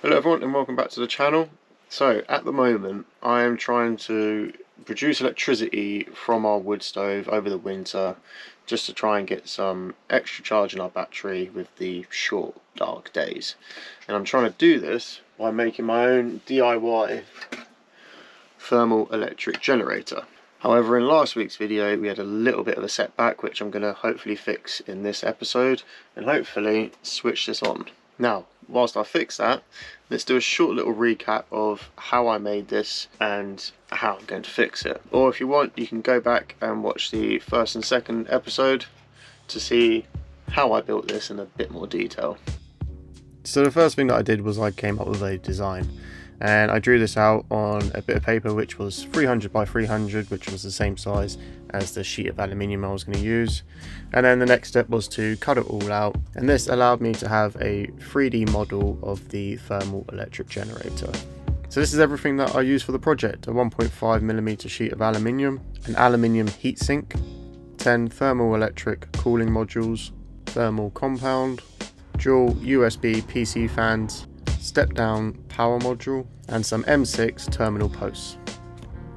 Hello everyone and welcome back to the channel. So at the moment I am trying to produce electricity from our wood stove over the winter just to try and get some extra charge in our battery with the short dark days. And I'm trying to do this by making my own DIY thermoelectric generator. However, in last week's video we had a little bit of a setback which I'm going to hopefully fix in this episode and hopefully switch this on. Now, whilst I fix that, let's do a short little recap of how I made this and how I'm going to fix it. Or if you want, you can go back and watch the first and second episode to see how I built this in a bit more detail. So the first thing that I did was I came up with a design. And I drew this out on a bit of paper which was 300 by 300, which was the same size as the sheet of aluminium I was going to use. And then the next step was to cut it all out, and this allowed me to have a 3D model of the thermoelectric generator. So this is everything that I used for the project: a 1.5mm sheet of aluminium, an aluminium heatsink, 10 thermoelectric cooling modules, thermal compound, dual USB PC fans, step down power module, and some M6 terminal posts.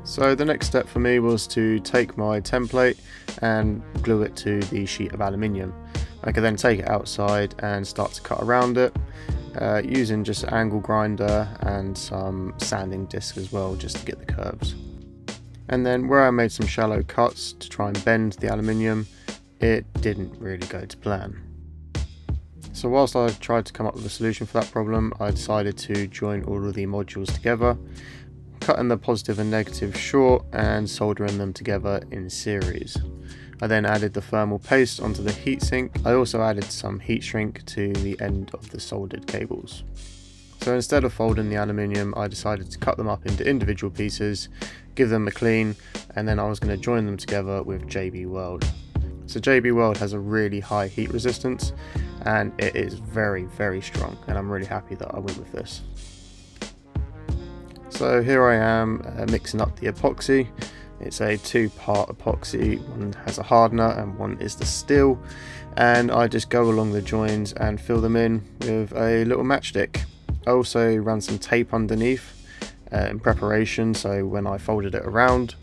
So the next step for me was to take my template and glue it to the sheet of aluminium. I could then take it outside and start to cut around it using just an angle grinder and some sanding disc as well, just to get the curves. And then where I made some shallow cuts to try and bend the aluminium, it didn't really go to plan. So whilst I tried to come up with a solution for that problem, I decided to join all of the modules together, cutting the positive and negative short and soldering them together in series. I then added the thermal paste onto the heatsink. I also added some heat shrink to the end of the soldered cables. So instead of folding the aluminium, I decided to cut them up into individual pieces, give them a clean, and then I was going to join them together with JB Weld. So JB Weld has a really high heat resistance and it is very strong, and I'm really happy that I went with this. So here I am mixing up the epoxy. It's a two-part epoxy, one has a hardener and one is the steel, and I just go along the joins and fill them in with a little matchstick. I also ran some tape underneath in preparation, so when I folded it around,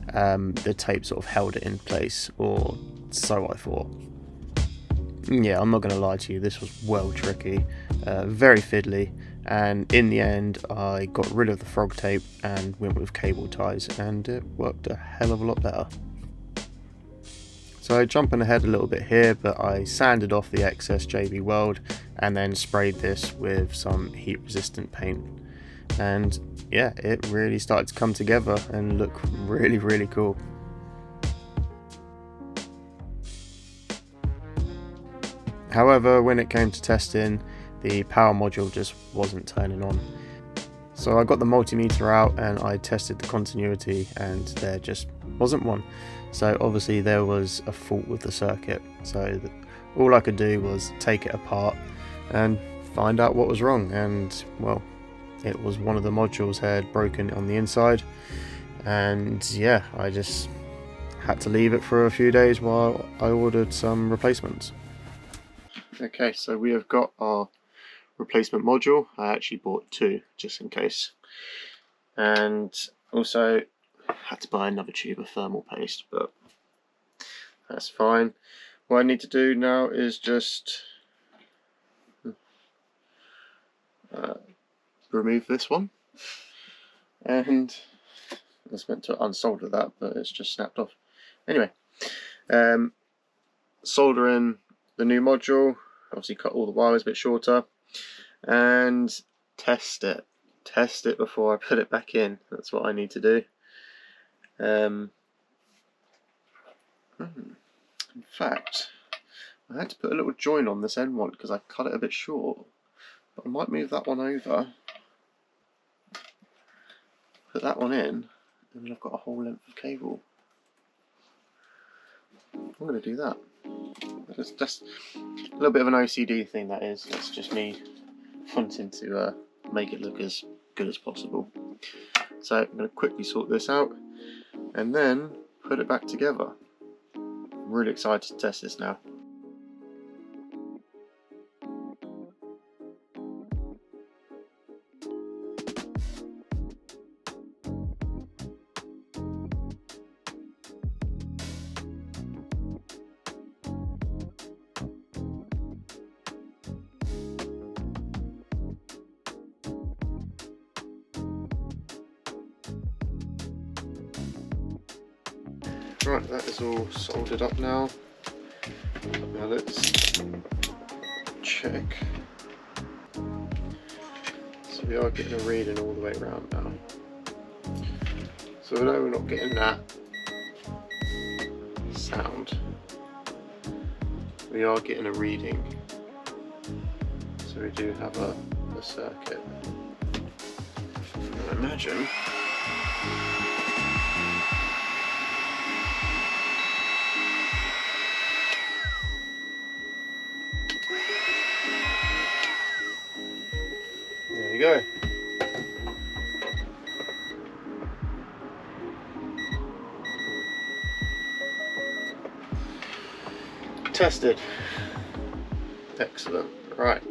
the tape sort of held it in place, or so I thought. Yeah, I'm not going to lie to you, this was well tricky, very fiddly, and in the end I got rid of the frog tape and went with cable ties, and it worked a hell of a lot better. So jumping ahead a little bit here, but I sanded off the excess JB Weld and then sprayed this with some heat resistant paint, and yeah, it really started to come together and look really cool. However, when it came to testing, the power module just wasn't turning on. So I got the multimeter out and I tested the continuity, and there just wasn't one. So obviously there was a fault with the circuit. So all I could do was take it apart and find out what was wrong, and well, it was one of the modules had broken on the inside, and yeah, I just had to leave it for a few days while I ordered some replacements. Okay, so we have got our replacement module. I actually bought two just in case, and also had to buy another tube of thermal paste, but that's fine. What I need to do now is just remove this one, and I was meant to unsolder that, but it's just snapped off. Anyway, solder in the new module, obviously cut all the wires a bit shorter, and test it before I put it back in. That's what I need to do. In fact, I had to put a little join on this end one because I cut it a bit short, but I might move that one over, put that one in, and then I've got a whole length of cable. I'm going to do that. It's just a little bit of an OCD thing, that is. It's just me wanting to make it look as good as possible. So I'm going to quickly sort this out and then put it back together. I'm really excited to test this now. Right, that is all soldered up now. Now let's check. So we are getting a reading all the way around now. So we know we're not getting that sound. We are getting a reading. So we do have a circuit. I imagine there we go. Tested. Excellent. Right,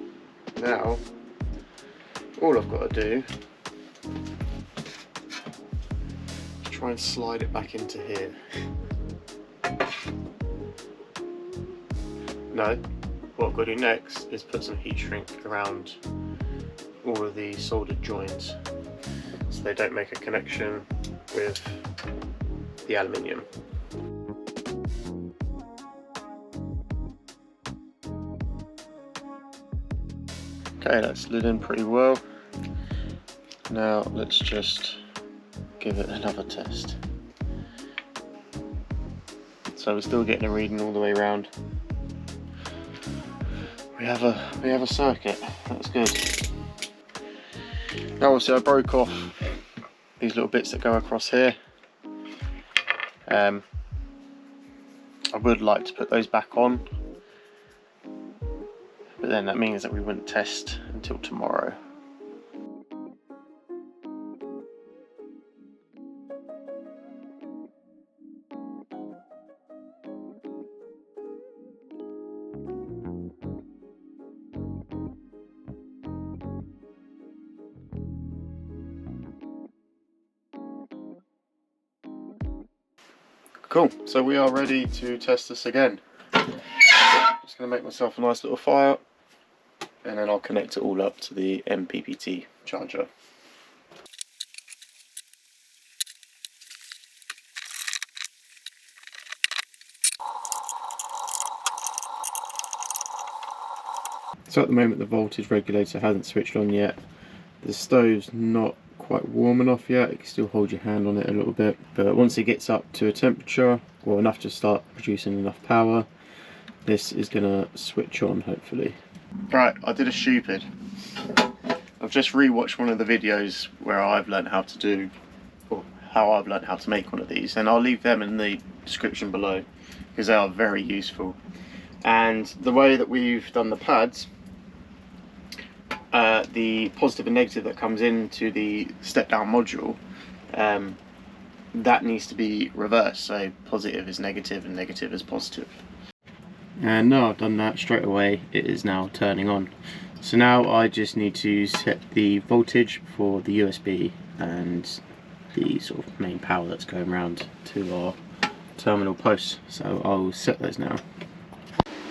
now all I've got to do is try and slide it back into here. No, what I've got to do next is put some heat shrink around all of the soldered joints so they don't make a connection with the aluminium. Okay, that's slid in pretty well. Now let's just give it another test. So we're still getting a reading all the way around. We have a circuit. That's good. Now obviously I broke off these little bits that go across here. I would like to put those back on, but then that means that we wouldn't test until tomorrow. Cool, so we are ready to test this again. Just going to make myself a nice little fire and then I'll connect it all up to the MPPT charger. So at the moment the voltage regulator hasn't switched on yet. The stove's not quite warm enough yet. You can still hold your hand on it a little bit, but once it gets up to a temperature, well enough to start producing enough power, this is going to switch on hopefully. Right, I did a stupid. I've just rewatched one of the videos where I've learned how to do, or how I've learned how to make one of these, and I'll leave them in the description below because they are very useful. And the way that we've done the pads, the positive and negative that comes into the step down module, that needs to be reversed, so positive is negative and negative is positive. And now I've done that, straight away it is now turning on. So now I just need to set the voltage for the USB and the sort of main power that's going around to our terminal posts. So I'll set those now.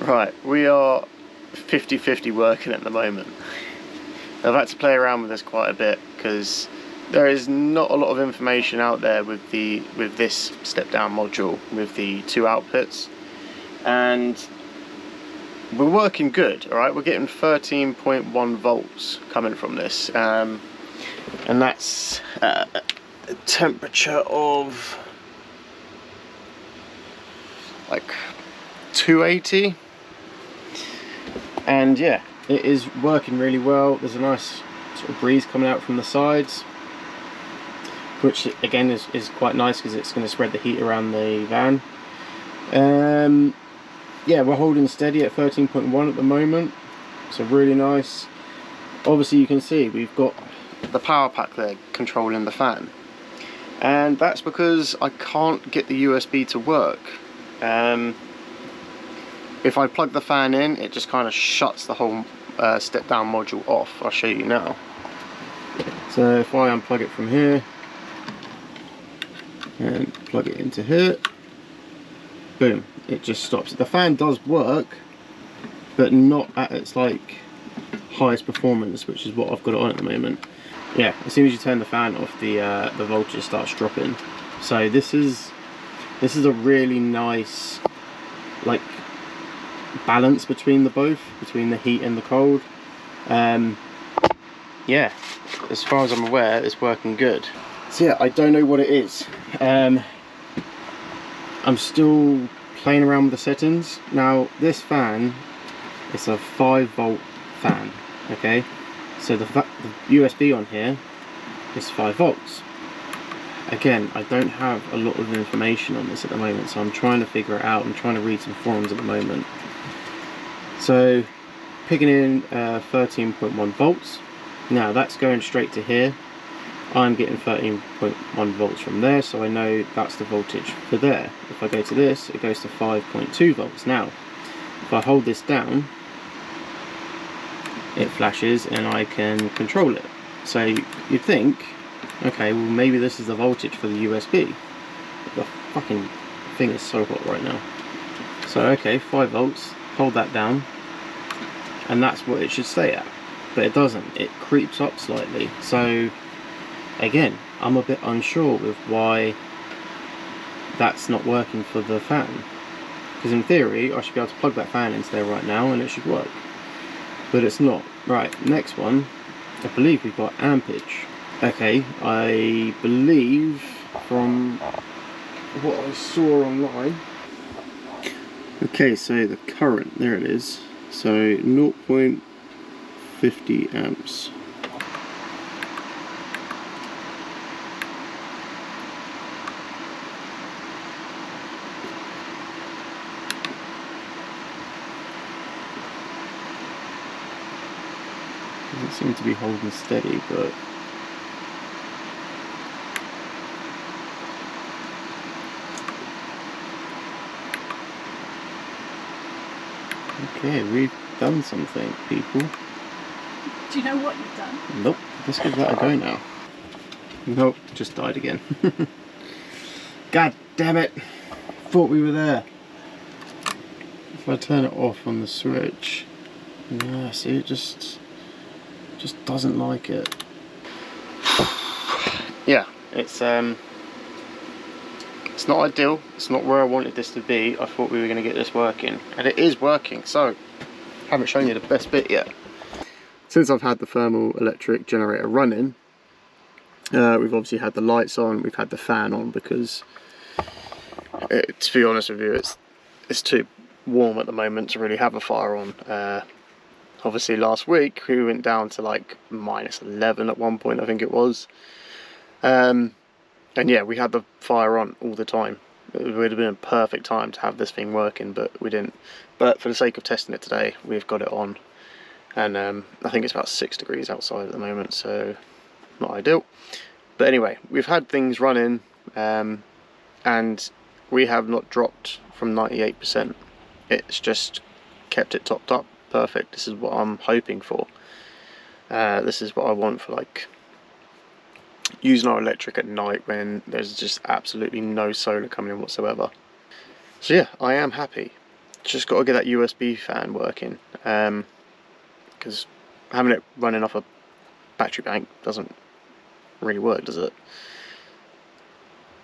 Right, we are 50-50 working at the moment. I've had to play around with this quite a bit because there is not a lot of information out there with this step down module with the two outputs, and we're working good. All right, we're getting 13.1 volts coming from this, and that's a temperature of like 280, and yeah, it is working really well. There's a nice sort of breeze coming out from the sides, which again is quite nice because it's going to spread the heat around the van. Yeah, we're holding steady at 13.1 at the moment, so really nice. Obviously you can see we've got the power pack there controlling the fan, and that's because I can't get the USB to work. If I plug the fan in, it just kind of shuts the whole step down module off. I'll show you now. So if I unplug it from here and plug it into here, boom, it just stops. The fan does work, but not at its like highest performance, which is what I've got it on at the moment. Yeah, as soon as you turn the fan off, the voltage starts dropping. So this is This is a really nice like balance between the both, between the heat and the cold. Yeah, as far as I'm aware, it's working good. So yeah, I don't know what it is. I'm still playing around with the settings. Now this fan, it's a 5-volt fan, okay? So the USB on here is 5 volts. Again, I don't have a lot of information on this at the moment, so I'm trying to figure it out. I'm trying to read some forums at the moment. So picking in 13.1 volts. Now that's going straight to here. I'm getting 13.1 volts from there, so I know that's the voltage for there. If I go to this, it goes to 5.2 volts. Now, if I hold this down, it flashes and I can control it. So you'd think, okay, well maybe this is the voltage for the USB. The fucking thing is so hot right now. So okay, 5 volts, hold that down, and that's what it should stay at. But it doesn't, it creeps up slightly. So again, I'm a bit unsure with why that's not working for the fan. Because in theory, I should be able to plug that fan into there right now and it should work. But it's not. Right, next one, I believe we've got ampage. Okay, I believe from what I saw online. Okay, so the current, there it is. So 0.50 amps. Doesn't seem to be holding steady, but okay, we've done something, people. Do you know what you've done? Nope, let's give that a go now. Nope, just died again. God damn it! Thought we were there. If I turn it off on the switch, yeah, see, it just doesn't like it. Yeah, it's not ideal. It's not where I wanted this to be. I thought we were going to get this working, and it is working. So, haven't shown you the best bit yet. Since I've had the Thermoelectric generator running, we've obviously had the lights on. We've had the fan on because, to be honest with you, it's too warm at the moment to really have a fire on. Obviously last week we went down to like -11 at one point, I think it was, and yeah, we had the fire on all the time. It would have been a perfect time to have this thing working, but we didn't. But for the sake of testing it today, we've got it on, and I think it's about 6 degrees outside at the moment, so not ideal. But anyway, we've had things running, and we have not dropped from 98%. It's just kept it topped up perfect. This is what I'm hoping for. This is what I want for like using our electric at night when there's just absolutely no solar coming in whatsoever. So yeah, I am happy. Just got to get that USB fan working, because having it running off a battery bank doesn't really work, does it?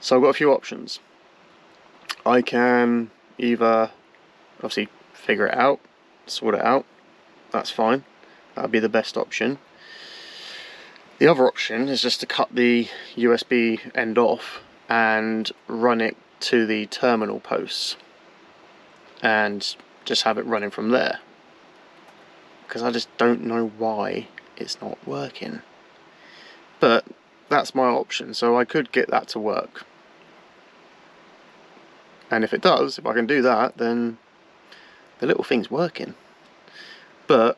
So I've got a few options. I can either obviously figure it out, sort it out, that's fine, that'll be the best option. The other option is just to cut the USB end off and run it to the terminal posts and just have it running from there, because I just don't know why it's not working. But that's my option, so I could get that to work, and if it does, if I can do that, then the little thing's working. But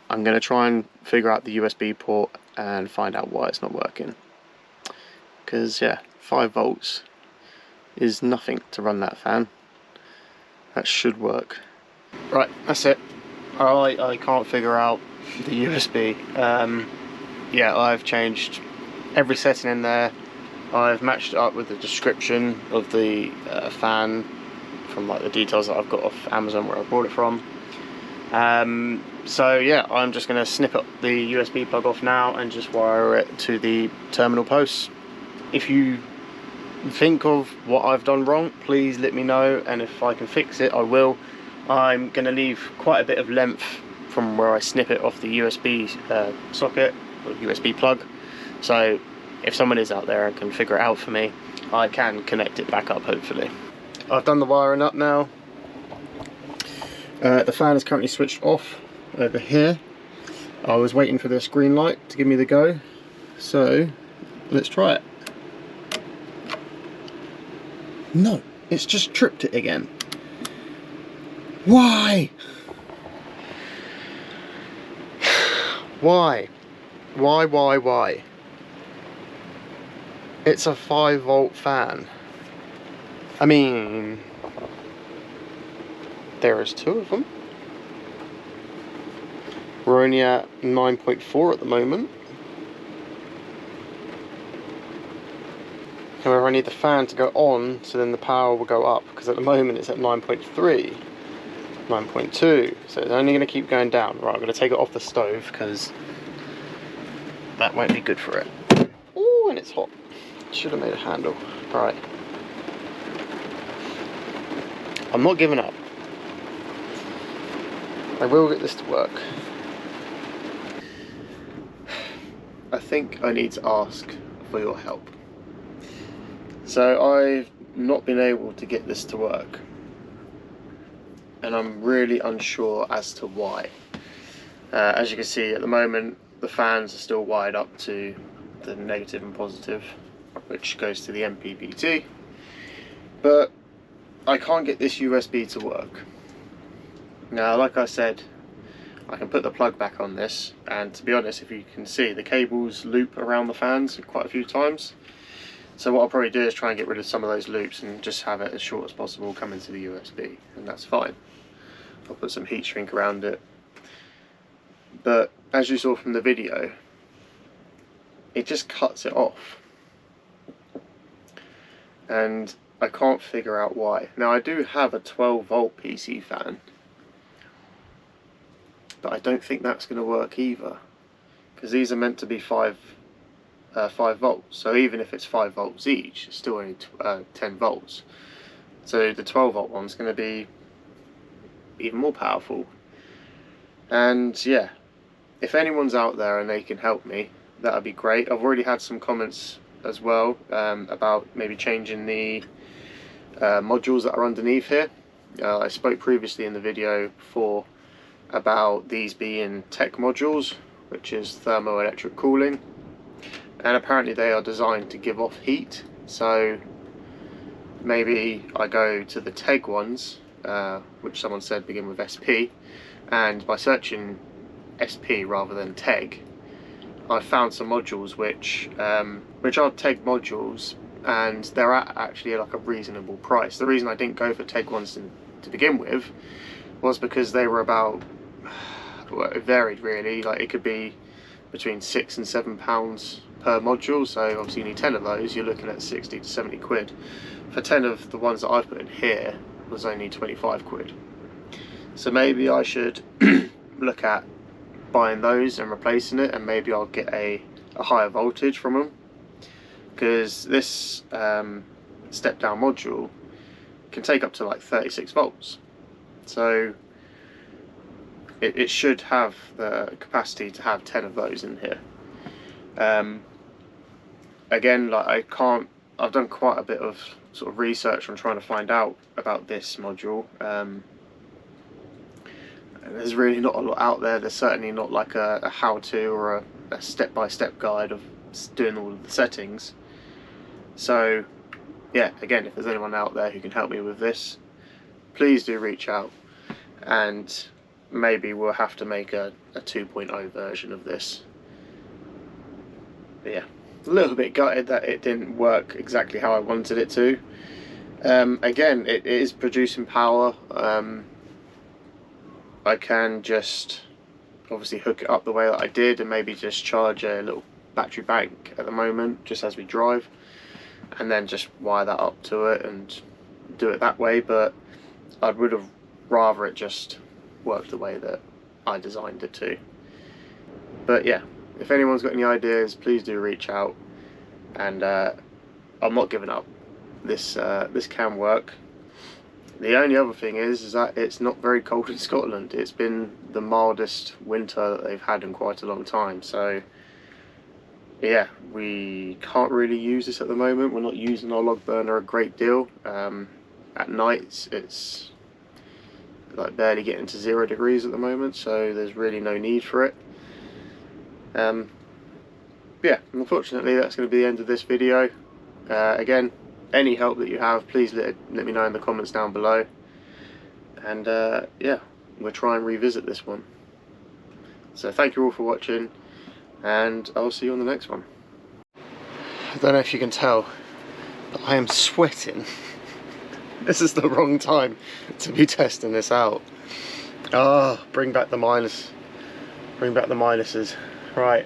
I'm going to try and figure out the USB port and find out why it's not working, because yeah, 5 volts is nothing to run that fan. That should work. Right, that's it. I can't figure out the USB. Yeah, I've changed every setting in there. I've matched it up with the description of the fan from like the details that I've got off Amazon where I bought it from. So yeah, I'm just going to snip up the USB plug off now and just wire it to the terminal posts. If you think of what I've done wrong, please let me know, and if I can fix it I will. I'm going to leave quite a bit of length from where I snip it off the USB socket or USB plug, so if someone is out there and can figure it out for me, I can connect it back up hopefully. I've done the wiring up now. The fan is currently switched off over here. I was waiting for this green light to give me the go, so let's try it. No, it's just tripped it again. Why? Why? Why? It's a 5-volt fan. I mean, there is 2 of them. We're only at 9.4 at the moment. However, I need the fan to go on so then the power will go up, because at the moment it's at 9.3, 9.2, so it's only going to keep going down. Right, I'm going to take it off the stove because that won't be good for it. Oh, and it's hot. Should have made a handle. Right. I'm not giving up. I will get this to work. I think I need to ask for your help. So I've not been able to get this to work, and I'm really unsure as to why. As you can see at the moment, the fans are still wired up to the negative and positive, which goes to the MPPT, but I can't get this USB to work. Now, like I said, I can put the plug back on this, and to be honest, if you can see, the cables loop around the fans quite a few times. So what I'll probably do is try and get rid of some of those loops and just have it as short as possible come into the USB, and that's fine. I'll put some heat shrink around it. But as you saw from the video, it just cuts it off. And I can't figure out why. Now, I do have a 12-volt PC fan, but I don't think that's going to work either, because these are meant to be 5 volts, so even if it's 5 volts each, it's still only 10 volts. So the 12-volt one's going to be even more powerful. And yeah, if anyone's out there and they can help me, that would be great. I've already had some comments as well about maybe changing the modules that are underneath here. I spoke previously in the video before about these being tech modules, which is thermoelectric cooling, and apparently they are designed to give off heat. So maybe I go to the TEG ones, which someone said begin with SP, and by searching SP rather than TEG, I found some modules which are TEG modules, and they're at actually like a reasonable price. The reason I didn't go for TEG ones to begin with was because they were about, well, it varied really, like it could be between £6 and £7 per module, so obviously you need 10 of those, you're looking at 60 to 70 quid. For 10 of the ones that I've put in here was only 25 quid. So maybe I should look at buying those and replacing it, and maybe I'll get a higher voltage from them, because this step down module can take up to like 36 volts, so it should have the capacity to have 10 of those in here. Again, like I've done quite a bit of sort of research on trying to find out about this module. There's really not a lot out there. There's certainly not like a how-to or a step-by-step guide of doing all of the settings. So yeah, again, if there's anyone out there who can help me with this, please do reach out, and maybe we'll have to make a 2.0 version of this. But yeah, a little bit gutted that it didn't work exactly how I wanted it to. Again, it is producing power. I can just obviously hook it up the way that I did, and maybe just charge a little battery bank at the moment just as we drive, and then just wire that up to it and do it that way. But I would have rather it just worked the way that I designed it to. But yeah, if anyone's got any ideas, please do reach out, and I'm not giving up. this can work. The only other thing is that it's not very cold in Scotland. It's been the mildest winter that they've had in quite a long time, so yeah, we can't really use this at the moment. We're not using our log burner a great deal. At night it's like barely getting to 0 degrees at the moment, so there's really no need for it. Yeah, unfortunately that's going to be the end of this video. Again, any help that you have, please let me know in the comments down below, and yeah, we'll try and revisit this one. So thank you all for watching, and I'll see you on the next one. I don't know if you can tell, but I am sweating. This is the wrong time to be testing this out. Ah, bring back the minus. Bring back the minuses. Right.